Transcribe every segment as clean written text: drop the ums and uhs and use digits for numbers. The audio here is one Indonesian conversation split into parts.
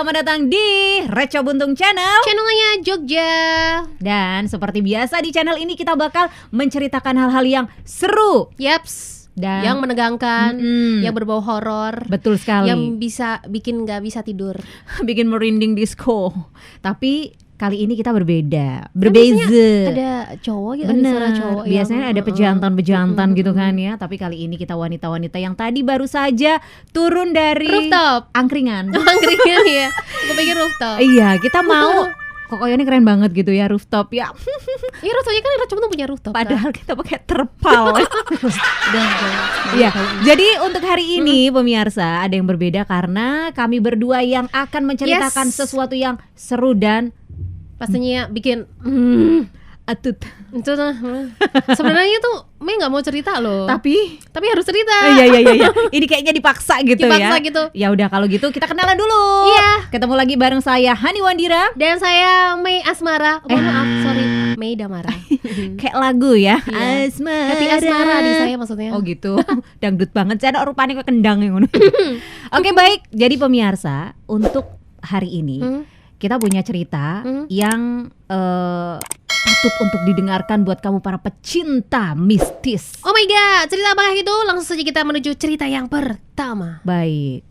Selamat datang di Reco Buntung Channel, channelnya Jogja. dan seperti biasa di channel ini kita bakal menceritakan hal-hal yang seru Yaps. dan Yang menegangkan, Mm-mm. yang berbau horor, betul sekali, yang bisa bikin nggak bisa tidur. bikin merinding disco. Tapi kali ini kita berbeda, Kan berbeza. Ada cowok gitu, ada Bener, suara cowok. biasanya ada pejantan-pejantan gitu kan ya. Tapi kali ini kita wanita-wanita yang tadi baru saja turun dari Rooftop. angkringan. Angkringan ya. Aku pikir rooftop. Iya, kita mau. Pokoknya ini keren banget gitu ya, rooftop ya. Iya, rooftopnya kan Reco Buntung punya rooftop. Padahal kita pakai terpal. Udah. Iya. Jadi untuk hari ini pemirsa ada yang berbeda karena kami berdua yang akan menceritakan Yes. sesuatu yang seru dan Pastinya bikin atut. itu sebenarnya tuh Mei nggak mau cerita loh. Tapi harus cerita. iya. Ini kayaknya dipaksa gitu Dipaksa ya. gitu. Ya udah kalau gitu kita kenalan dulu. Iya. Ketemu lagi bareng saya Hani Wandira. Dan saya Mei Asmara. Maaf, sorry, Mei Damara. Kayak lagu ya. Iya. Asmara. Happy Asmara di saya maksudnya. Oh gitu. Dangdut banget. Saya rupanya kok kendang yang ngono. Oke, baik. Jadi pemirsa, untuk hari ini kita punya cerita yang patut untuk didengarkan buat kamu para pecinta mistis. Oh my god, cerita apa itu? Langsung saja kita menuju cerita yang pertama. Baik.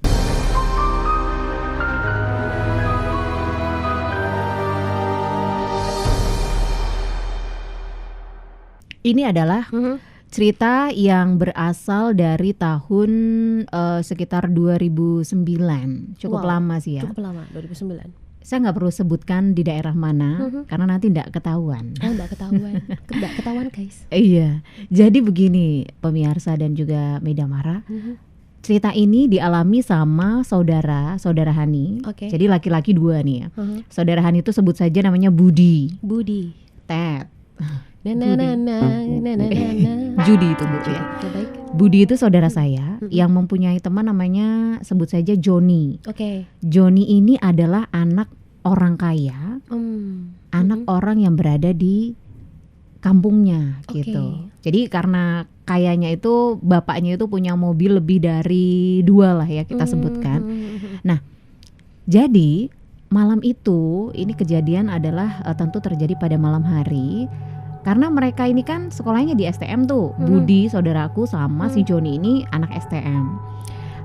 Ini adalah cerita yang berasal dari tahun sekitar 2009. Cukup Wow, lama sih ya. Cukup lama, 2009. Saya nggak perlu sebutkan di daerah mana karena nanti nggak ketahuan. Oh, enggak ketahuan. Enggak ketahuan, guys. Iya, jadi begini pemirsa dan juga Medamara. Cerita ini dialami sama saudara Hani. Oke. Jadi laki-laki dua nih ya. Saudara Hani itu sebut saja namanya Budi. Budi. Ted. Judi Judi itu Bu ya. Oke, baik. Budi itu saudara saya yang mempunyai teman namanya sebut saja Joni. Oke. Joni ini adalah anak orang kaya, anak orang yang berada di kampungnya gitu. Jadi karena kayanya itu bapaknya itu punya mobil lebih dari 2 lah ya kita sebutkan. Nah, jadi malam itu ini kejadian adalah tentu terjadi pada malam hari. Karena mereka ini kan sekolahnya di STM tuh, Budi saudaraku sama si Joni ini anak STM.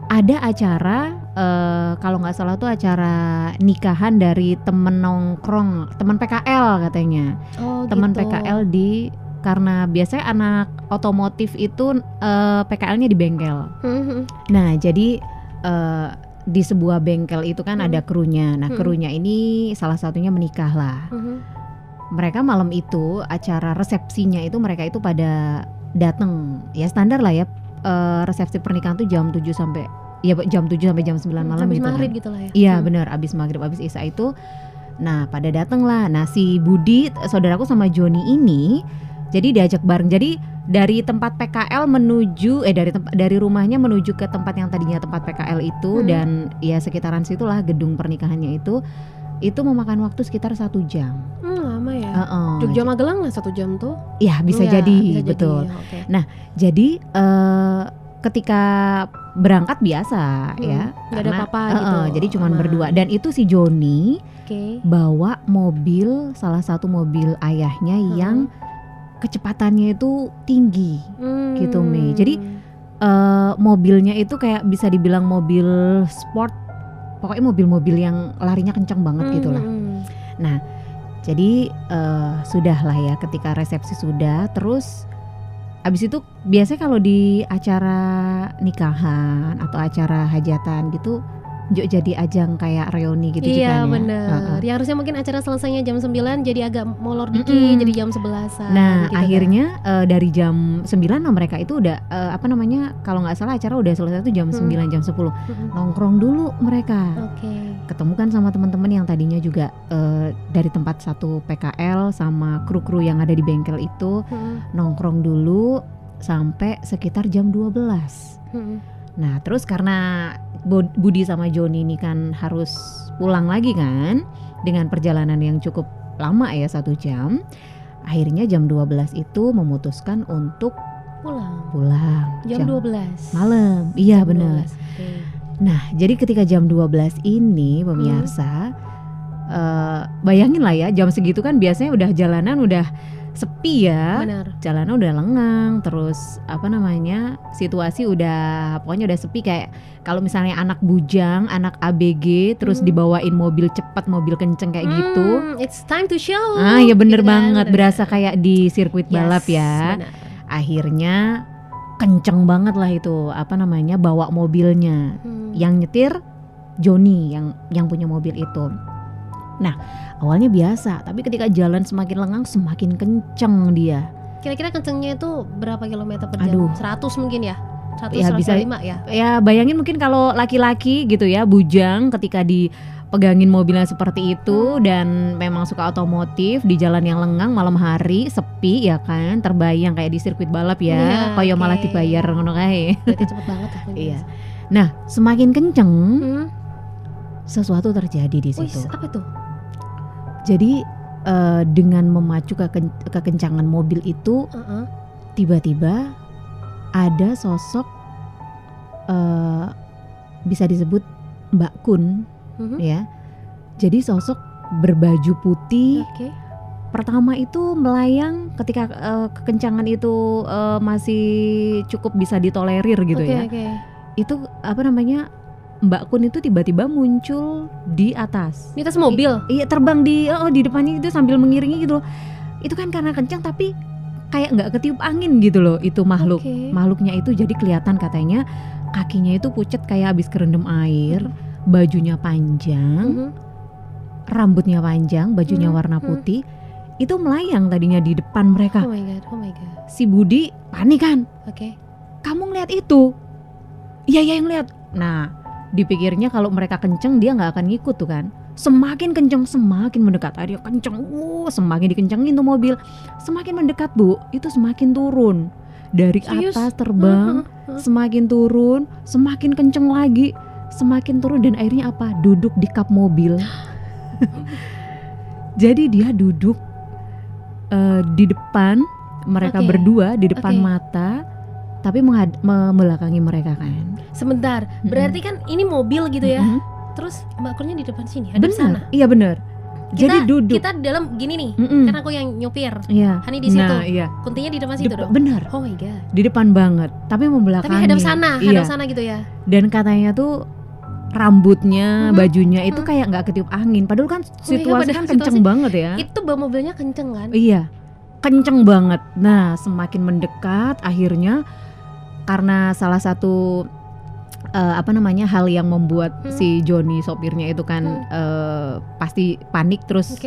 Ada acara, kalau nggak salah tuh acara nikahan dari temen nongkrong, teman PKL katanya. Oh, Teman gitu. PKL karena biasanya anak otomotif itu PKL-nya di bengkel. Nah jadi di sebuah bengkel itu kan ada krunya. Nah krunya ini salah satunya menikah lah. Mereka malam itu acara resepsinya itu mereka itu pada datang. Ya standar lah ya, resepsi pernikahan tuh jam 7 sampai jam 9 malam Habis gitu maghrib kan. gitu lah ya. Iya benar, abis maghrib abis isya itu. Nah pada datang lah. Nah si Budi saudaraku sama Joni ini jadi diajak bareng. Jadi dari tempat PKL menuju dari rumahnya menuju ke tempat yang tadinya tempat PKL itu dan ya sekitaran situlah gedung pernikahannya itu memakan waktu sekitar 1 jam. Lama ya. Jogja Magelang lah 1 jam tuh. Ya bisa Enggak, jadi bisa betul. Jadi, oke. Nah jadi ketika berangkat biasa ya, nggak ada apa-apa gitu. Jadi cuman Aman. berdua dan itu si Joni Oke. bawa mobil, salah satu mobil ayahnya yang kecepatannya itu tinggi gitu Mei. Jadi mobilnya itu kayak bisa dibilang mobil sport, pokoknya mobil-mobil yang larinya kencang banget gitulah. Nah jadi sudah lah ya ketika resepsi sudah, terus abis itu biasanya kalau di acara nikahan atau acara hajatan gitu jadi ajang kayak reuni gitu juga Iya ya. bener. Ya harusnya mungkin acara selesainya jam 9 jadi agak molor dikit jadi jam 11-an. Nah gitu akhirnya dari jam 9 lah mereka itu udah kalau nggak salah acara udah selesai tuh jam 9 jam 10 nongkrong dulu mereka. Oke. Ketemu kan sama teman-teman yang tadinya juga dari tempat satu PKL sama kru-kru yang ada di bengkel itu nongkrong dulu sampai sekitar jam 12. Nah terus karena Budi sama Joni ini kan harus pulang lagi kan dengan perjalanan yang cukup lama ya 1 jam. Akhirnya jam 12 itu memutuskan untuk pulang pulang jam 12 malam. Iya jam benar. 12. Okay. Nah, jadi ketika jam 12 ini pemirsa, bayangin lah ya, jam segitu kan biasanya udah jalanan udah sepi ya. Benar. Jalanan udah lengang, terus situasi udah pokoknya udah sepi, kayak kalau misalnya anak bujang, anak ABG terus dibawain mobil cepat, mobil kenceng kayak gitu. It's time to show. Ya bener banget, berasa kayak di sirkuit balap ya. Benar. Akhirnya kenceng banget lah itu bawa mobilnya. Yang nyetir Joni yang punya mobil itu. Nah, awalnya biasa, tapi ketika jalan semakin lengang semakin kenceng dia. Kira-kira kencengnya itu berapa kilometer per jam? 100 mungkin ya? 100 ya, 105 bisa, ya? Ya bayangin mungkin kalau laki-laki gitu ya, bujang ketika dipegangin mobilnya seperti itu dan memang suka otomotif di jalan yang lengang malam hari sepi ya kan, terbayang kayak di sirkuit balap ya, koyo malah dibayar ngono kae. Berarti cepet banget lah. Iya. Nah, semakin kenceng sesuatu terjadi di situ. Apa tuh? Jadi dengan memacu kekencangan mobil itu, tiba-tiba ada sosok bisa disebut Mbak Kun, ya. Jadi sosok berbaju putih. Pertama itu melayang ketika kekencangan itu masih cukup bisa ditolerir gitu ya. Itu Mbak Kun itu tiba-tiba muncul di atas. Di atas mobil? Iya, terbang di depannya itu sambil mengiringi gitu loh. Itu kan karena kencang tapi kayak nggak ketiup angin gitu loh itu makhluk. Makhluknya itu jadi kelihatan katanya kakinya itu pucet kayak habis kerendam air, bajunya panjang, rambutnya panjang, bajunya warna putih. Itu melayang tadinya di depan mereka. Oh my god. Si Budi panik kan? Kamu ngeliat itu? Iya yang lihat. Nah, dipikirnya kalau mereka kenceng dia nggak akan ngikut tuh kan. Semakin kenceng semakin mendekat. Dia kenceng, semakin dikencengin tuh mobil. Semakin mendekat Bu, itu semakin turun. Dari atas terbang, semakin turun, semakin kenceng lagi, semakin turun dan akhirnya apa? Duduk di kap mobil. Jadi dia duduk di depan mereka berdua, di depan mata, tapi membelakangi mereka kan. Sebentar, berarti kan ini mobil gitu ya. Terus Mbak Kunnya di depan sini, ada di sana. Iya benar. Jadi duduk. Kita dalam gini nih, karena aku yang nyopir. Iya. Hani di situ. Nah, iya. Kuntinya di depan situ dong. Benar. Oh my god. Di depan banget, tapi membelakangi. Tapi hadap sana gitu ya. Dan katanya tuh rambutnya, bajunya itu kayak nggak ketiup angin. Padahal kan situasi kan kenceng banget ya. Itu bawa mobilnya kenceng kan? Iya, kenceng banget. Nah, semakin mendekat, akhirnya karena salah satu hal yang membuat si Joni sopirnya itu kan pasti panik terus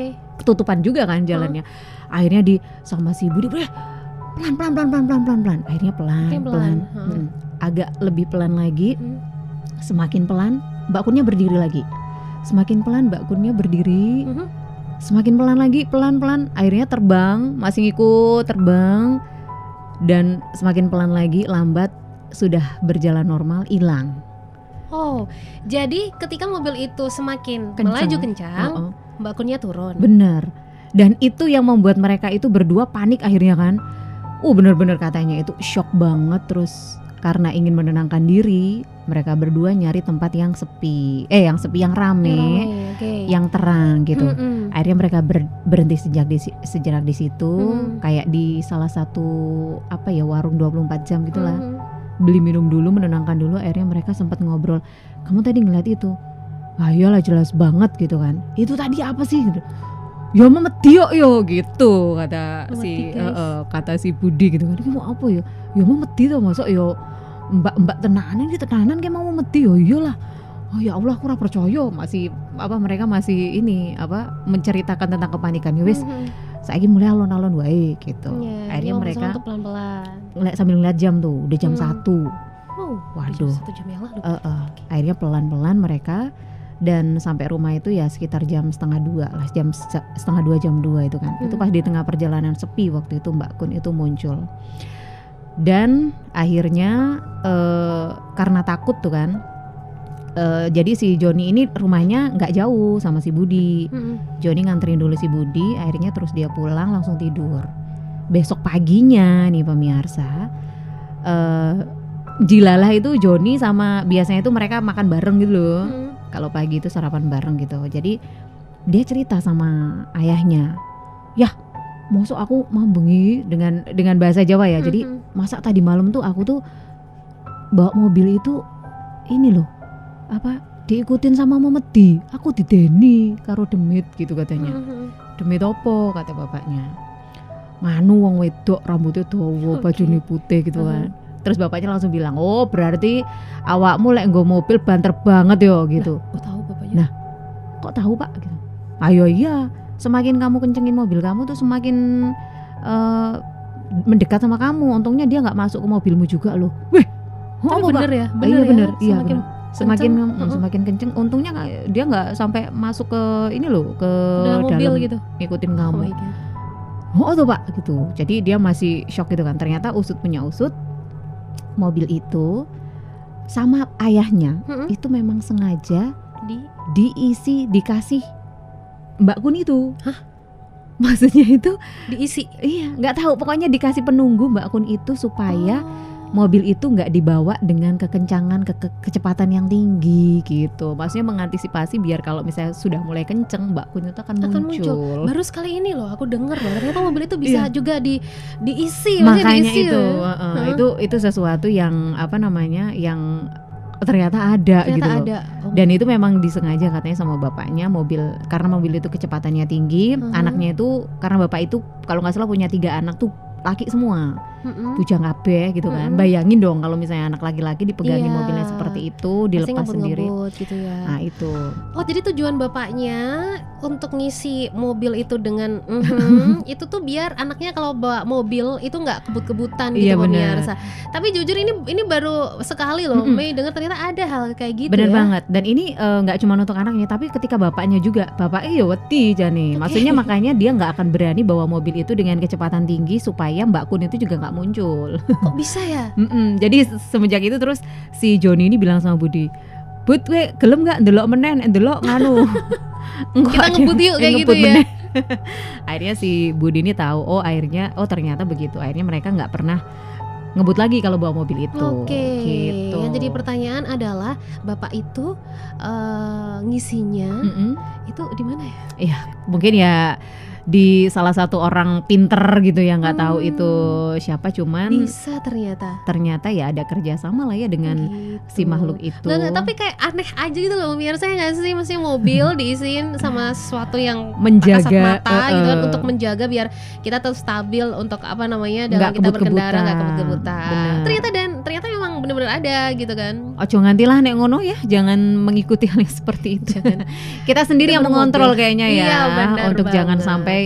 ketutupan juga kan jalannya. Akhirnya sama si Budi pelan. Akhirnya pelan. Agak lebih pelan lagi. Semakin pelan Mbak Kunnya berdiri lagi. Semakin pelan Mbak Kunnya berdiri. Semakin pelan lagi, pelan-pelan. Akhirnya terbang, masih ngikut terbang. Dan semakin pelan lagi, lambat, sudah berjalan normal, hilang. Oh, jadi ketika mobil itu semakin melaju kencang, Mbak Kunnya turun. Benar. Dan itu yang membuat mereka itu berdua panik akhirnya kan. Benar-benar katanya itu shock banget. Terus karena ingin menenangkan diri, mereka berdua nyari tempat yang sepi, yang rame, yang terang gitu. Akhirnya mereka berhenti sejenak di situ, kayak di salah satu warung 24 jam gitulah. Beli minum dulu, menenangkan dulu. Akhirnya mereka sempat ngobrol. Kamu tadi ngeliat itu? Iyalah jelas banget gitu kan. Itu tadi apa sih? Gitu. Ya memetio yo gitu kata si Budi gitu kan. Mau apa yo? Ya memeti tuh masuk yo. Mbak tenanan kayak mau memeti yo. Iyalah. Oh ya Allah, aku ora percaya. Mereka masih menceritakan tentang kepanikan. Ya wis. Saiki mulai alon-alon wae gitu. Akhirnya mereka pelan-pelan sambil ngeliat jam tuh, udah jam 1. Waduh. 1 jam yang lalu. Akhirnya pelan-pelan mereka dan sampai rumah itu ya sekitar jam 1:30 lah, jam 1:30 jam 2 itu kan. Itu pas di tengah perjalanan sepi waktu itu Mbak Kun itu muncul. Dan akhirnya karena takut tuh kan. Jadi si Joni ini rumahnya nggak jauh sama si Budi. Joni nganterin dulu si Budi, akhirnya terus dia pulang langsung tidur. Besok paginya nih pemirsa, Jilalah itu Joni sama biasanya itu mereka makan bareng gitu loh. Kalau pagi itu sarapan bareng gitu. Jadi dia cerita sama ayahnya, "Yah, mosok aku mambengi," dengan bahasa Jawa ya. Jadi masa tadi malam tuh aku tuh bawa mobil itu ini loh, apa, diikutin sama Memedi. Aku dideni karo demit gitu katanya. Demit opo kata bapaknya. Nganu wong wedok rambutnya dawa, bajune putih gitu kan. Terus bapaknya langsung bilang, "Oh, berarti awakmu lek nggo mobil banter banget yo," gitu. Nah, tahu bapaknya. Nah, kok tahu Pak gitu. Ayo iya, semakin kamu kencengin mobil kamu tuh semakin mendekat sama kamu. Untungnya dia nggak masuk ke mobilmu juga loh. Wih, tapi bener ya? Iya bener, iya semakin semakin kenceng. Untungnya dia nggak sampai masuk ke ini loh, ke dalam mobil gitu, ngikutin kamu. Oh tuh Pak gitu. Jadi dia masih shock gitu kan. Ternyata usut punya usut, mobil itu sama ayahnya itu memang sengaja dikasih Mbak Kun itu. Hah? Maksudnya itu diisi? Iya, nggak tahu. Pokoknya dikasih penunggu Mbak Kun itu supaya mobil itu nggak dibawa dengan kekencangan, kecepatan yang tinggi gitu. Maksudnya mengantisipasi biar kalau misalnya sudah mulai kenceng, Mbak Kun itu akan muncul. Baru sekali ini loh aku dengar loh, ternyata mobil itu bisa juga diisi. Makanya diisi itu sesuatu yang apa namanya, yang ternyata ada gitu loh. Dan itu memang disengaja katanya sama bapaknya, karena mobil itu kecepatannya tinggi. Anaknya itu karena bapak itu kalau nggak salah punya 3 anak tuh laki semua, bujang kabeh gitu kan. Bayangin dong kalau misalnya anak laki-laki dipegangin mobilnya seperti itu, dilepas sendiri gitu ya. Nah itu. Oh jadi tujuan bapaknya untuk ngisi mobil itu dengan itu tuh biar anaknya kalau bawa mobil itu nggak kebut-kebutan gitu pemirsa. Tapi jujur ini baru sekali loh Mei dengar ternyata ada hal kayak gitu. Bener banget. Dan ini nggak cuma untuk anaknya, tapi ketika bapaknya juga, bapaknya ya wedi jane. Maksudnya makanya dia nggak akan berani bawa mobil itu dengan kecepatan tinggi supaya Mbak Kun itu juga nggak muncul. Kok bisa ya? Jadi semenjak itu terus si Joni ini bilang sama Budi, "Bud, we gelem nggak ndelok menen, ndelok nganu." Kita ngebut yuk kayak gitu ya. Akhirnya si Budi ini tahu, ternyata begitu. Akhirnya mereka nggak pernah ngebut lagi kalau bawa mobil itu. Gitu. Yang jadi pertanyaan adalah bapak itu ngisinya itu di mana ya? Iya, mungkin ya di salah satu orang pinter gitu yang nggak tahu itu siapa, cuman bisa ternyata ya ada kerjasama lah ya dengan si makhluk itu. Nggak, tapi kayak aneh aja gitu loh pemirsa, nggak sih, maksudnya mobil diisiin sama sesuatu yang menjaga kasat mata gitu kan, untuk menjaga biar kita tetap stabil untuk apa namanya dalam kita berkendara, nggak kebut-kebutan. Ternyata memang benar-benar ada gitu kan. Ojo ngantilah nek ngono ya, jangan mengikuti hal yang seperti itu. Kita sendiri yang mengontrol kayaknya ya, untuk jangan sampai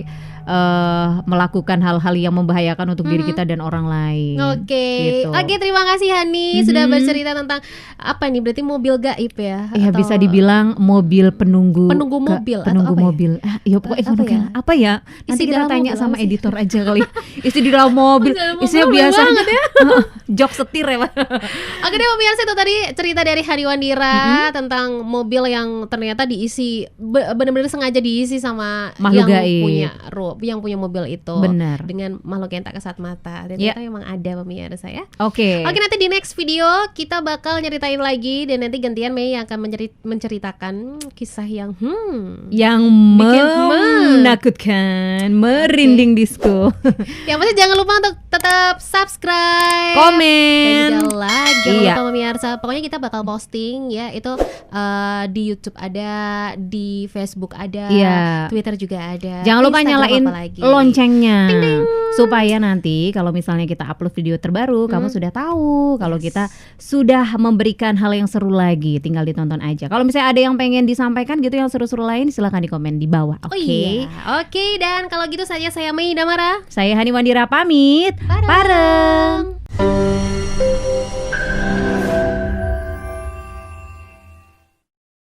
melakukan hal-hal yang membahayakan untuk diri kita dan orang lain. Gitu. Oke, terima kasih Hani sudah bercerita tentang apa nih, berarti mobil gaib ya? Iya, bisa dibilang mobil penunggu mobil. Penunggu mobil. Ya pokoknya apa ya? Nanti kita tanya sama editor aja kali. Isi di dalam mobil. Isinya biasa ya. Jok setir ya, Pak. Oke deh pemirsa, itu tadi cerita dari Hani Wandira tentang mobil yang ternyata diisi, benar-benar sengaja diisi sama makhluk yang punya mobil itu. Benar. Dengan makhluk yang tak kasat mata. Dan ternyata memang ada pemirsa ya. Oke, nanti di next video kita bakal nyeritain lagi, dan nanti gantian Mei yang akan menceritakan kisah yang menakutkan, merinding disco. Yang pasti jangan lupa untuk tetap subscribe, komen, dan juga like. Jangan lupa pemirsa, pokoknya kita bakal posting ya, itu di YouTube ada, di Facebook ada, Twitter juga ada. Jangan lupa nyalain loncengnya, supaya nanti kalau misalnya kita upload video terbaru, kamu sudah tahu kalau kita sudah memberikan hal yang seru lagi. Tinggal ditonton aja. Kalau misalnya ada yang pengen disampaikan gitu yang seru-seru lain, silahkan di komen di bawah. Oke, dan kalau gitu saja, saya Mei Damara, saya Hani Wandira pamit. Bareng.